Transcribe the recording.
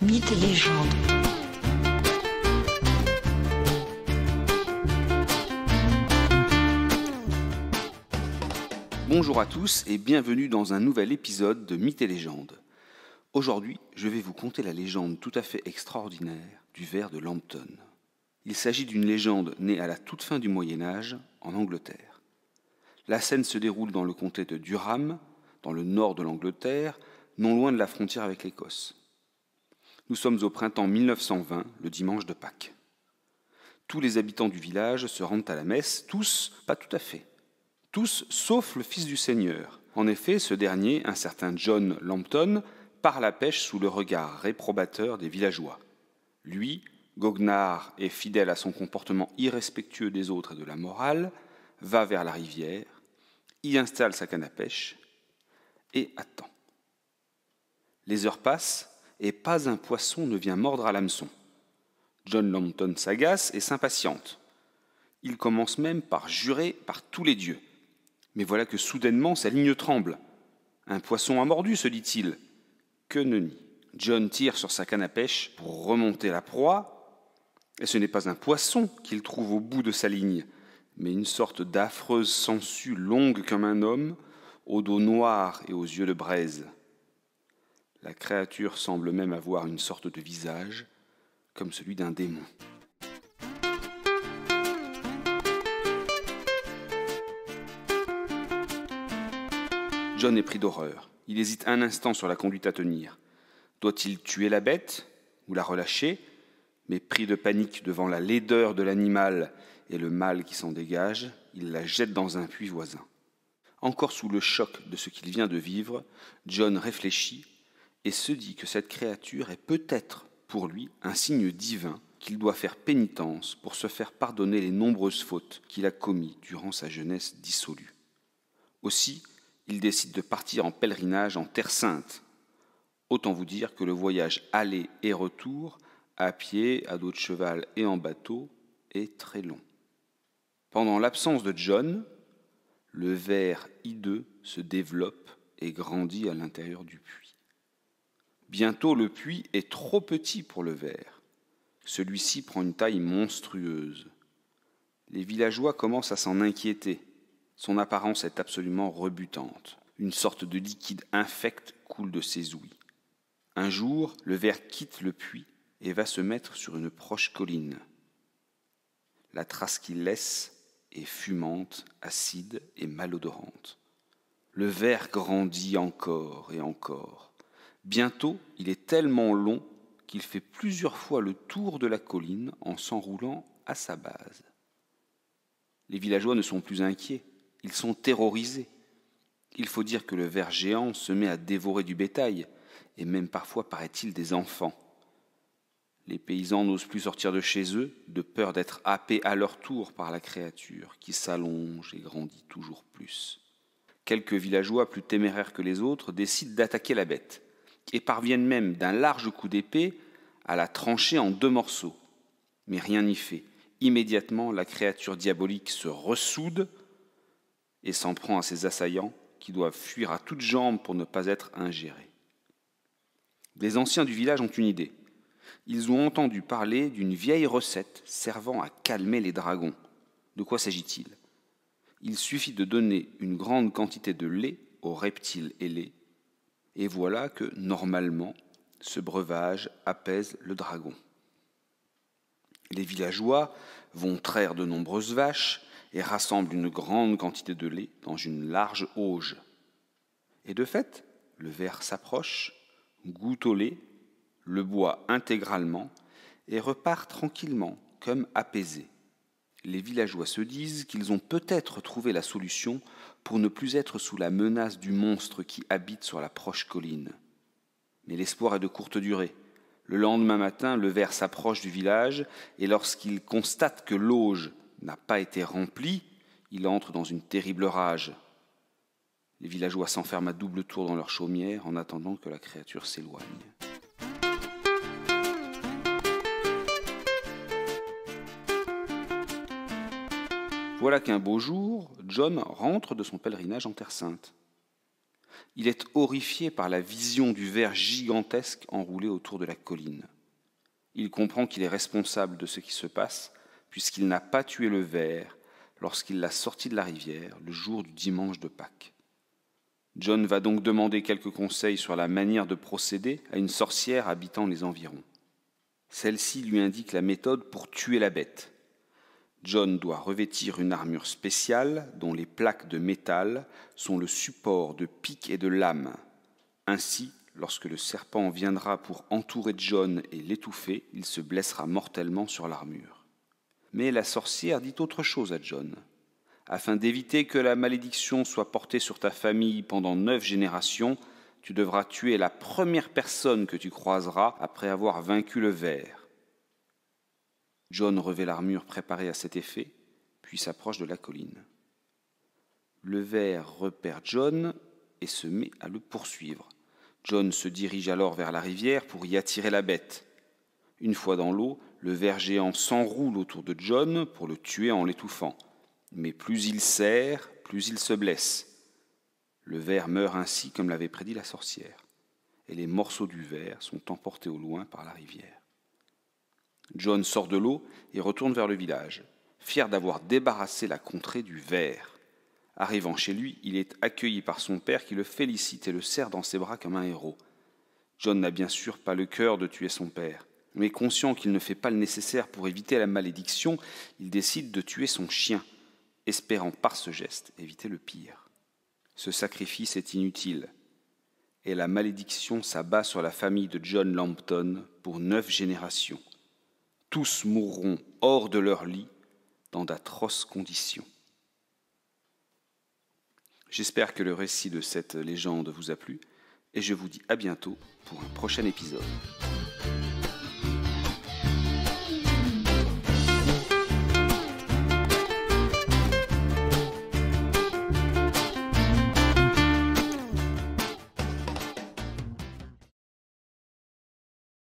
Mythes et légendes. Bonjour à tous et bienvenue dans un nouvel épisode de Mythes et légendes. Aujourd'hui, je vais vous conter la légende tout à fait extraordinaire du ver de Lambton. Il s'agit d'une légende née à la toute fin du Moyen-Âge en Angleterre. La scène se déroule dans le comté de Durham, dans le nord de l'Angleterre, non loin de la frontière avec l'Écosse. Nous sommes au printemps 1920, le dimanche de Pâques. Tous les habitants du village se rendent à la messe, tous, pas tout à fait. Tous, sauf le fils du seigneur. En effet, ce dernier, un certain John Lambton, part à la pêche sous le regard réprobateur des villageois. Lui, goguenard et fidèle à son comportement irrespectueux des autres et de la morale, va vers la rivière, y installe sa canne à pêche et attend. Les heures passent et pas un poisson ne vient mordre à l'hameçon. John Lambton s'agace et s'impatiente. Il commence même par jurer par tous les dieux. Mais voilà que soudainement sa ligne tremble. Un poisson a mordu, se dit-il. Que nenni. John tire sur sa canne à pêche pour remonter la proie, et ce n'est pas un poisson qu'il trouve au bout de sa ligne, mais une sorte d'affreuse sangsue longue comme un homme, au dos noir et aux yeux de braise. La créature semble même avoir une sorte de visage, comme celui d'un démon. John est pris d'horreur. Il hésite un instant sur la conduite à tenir. Doit-il tuer la bête ou la relâcher ? Mais pris de panique devant la laideur de l'animal et le mal qui s'en dégage, il la jette dans un puits voisin. Encore sous le choc de ce qu'il vient de vivre, John réfléchit et se dit que cette créature est peut-être pour lui un signe divin qu'il doit faire pénitence pour se faire pardonner les nombreuses fautes qu'il a commises durant sa jeunesse dissolue. Aussi, il décide de partir en pèlerinage en Terre Sainte. Autant vous dire que le voyage aller et retour, à pied, à dos de cheval et en bateau, est très long. Pendant l'absence de John, le ver hideux se développe et grandit à l'intérieur du puits. Bientôt, le puits est trop petit pour le ver. Celui-ci prend une taille monstrueuse. Les villageois commencent à s'en inquiéter. Son apparence est absolument rebutante. Une sorte de liquide infect coule de ses ouïes. Un jour, le ver quitte le puits et va se mettre sur une proche colline. La trace qu'il laisse est fumante, acide et malodorante. Le ver grandit encore et encore. Bientôt, il est tellement long qu'il fait plusieurs fois le tour de la colline en s'enroulant à sa base. Les villageois ne sont plus inquiets, ils sont terrorisés. Il faut dire que le ver géant se met à dévorer du bétail, et même parfois, paraît-il, des enfants. Les paysans n'osent plus sortir de chez eux, de peur d'être happés à leur tour par la créature, qui s'allonge et grandit toujours plus. Quelques villageois plus téméraires que les autres décident d'attaquer la bête, et parviennent même d'un large coup d'épée à la trancher en 2 morceaux. Mais rien n'y fait. Immédiatement, la créature diabolique se ressoude et s'en prend à ses assaillants qui doivent fuir à toutes jambes pour ne pas être ingérés. Les anciens du village ont une idée. Ils ont entendu parler d'une vieille recette servant à calmer les dragons. De quoi s'agit-il ? Il suffit de donner une grande quantité de lait aux reptiles ailés, et voilà que, normalement, ce breuvage apaise le dragon. Les villageois vont traire de nombreuses vaches et rassemblent une grande quantité de lait dans une large auge. Et de fait, le ver s'approche, goûte au lait, le boit intégralement et repart tranquillement, comme apaisé. Les villageois se disent qu'ils ont peut-être trouvé la solution pour ne plus être sous la menace du monstre qui habite sur la proche colline. Mais l'espoir est de courte durée. Le lendemain matin, le ver s'approche du village et lorsqu'il constate que l'auge n'a pas été remplie, il entre dans une terrible rage. Les villageois s'enferment à double tour dans leur chaumière en attendant que la créature s'éloigne. Voilà qu'un beau jour, John rentre de son pèlerinage en Terre Sainte. Il est horrifié par la vision du ver gigantesque enroulé autour de la colline. Il comprend qu'il est responsable de ce qui se passe, puisqu'il n'a pas tué le ver lorsqu'il l'a sorti de la rivière le jour du dimanche de Pâques. John va donc demander quelques conseils sur la manière de procéder à une sorcière habitant les environs. Celle-ci lui indique la méthode pour tuer la bête. John doit revêtir une armure spéciale dont les plaques de métal sont le support de pics et de lames. Ainsi, lorsque le serpent viendra pour entourer John et l'étouffer, il se blessera mortellement sur l'armure. Mais la sorcière dit autre chose à John. Afin d'éviter que la malédiction soit portée sur ta famille pendant 9 générations, tu devras tuer la première personne que tu croiseras après avoir vaincu le ver. John revêt l'armure préparée à cet effet, puis s'approche de la colline. Le ver repère John et se met à le poursuivre. John se dirige alors vers la rivière pour y attirer la bête. Une fois dans l'eau, le ver géant s'enroule autour de John pour le tuer en l'étouffant. Mais plus il serre, plus il se blesse. Le ver meurt ainsi comme l'avait prédit la sorcière, et les morceaux du ver sont emportés au loin par la rivière. John sort de l'eau et retourne vers le village, fier d'avoir débarrassé la contrée du ver. Arrivant chez lui, il est accueilli par son père qui le félicite et le serre dans ses bras comme un héros. John n'a bien sûr pas le cœur de tuer son père, mais conscient qu'il ne fait pas le nécessaire pour éviter la malédiction, il décide de tuer son chien, espérant par ce geste éviter le pire. Ce sacrifice est inutile, et la malédiction s'abat sur la famille de John Lambton pour 9 générations. Tous mourront hors de leur lit, dans d'atroces conditions. J'espère que le récit de cette légende vous a plu, et je vous dis à bientôt pour un prochain épisode.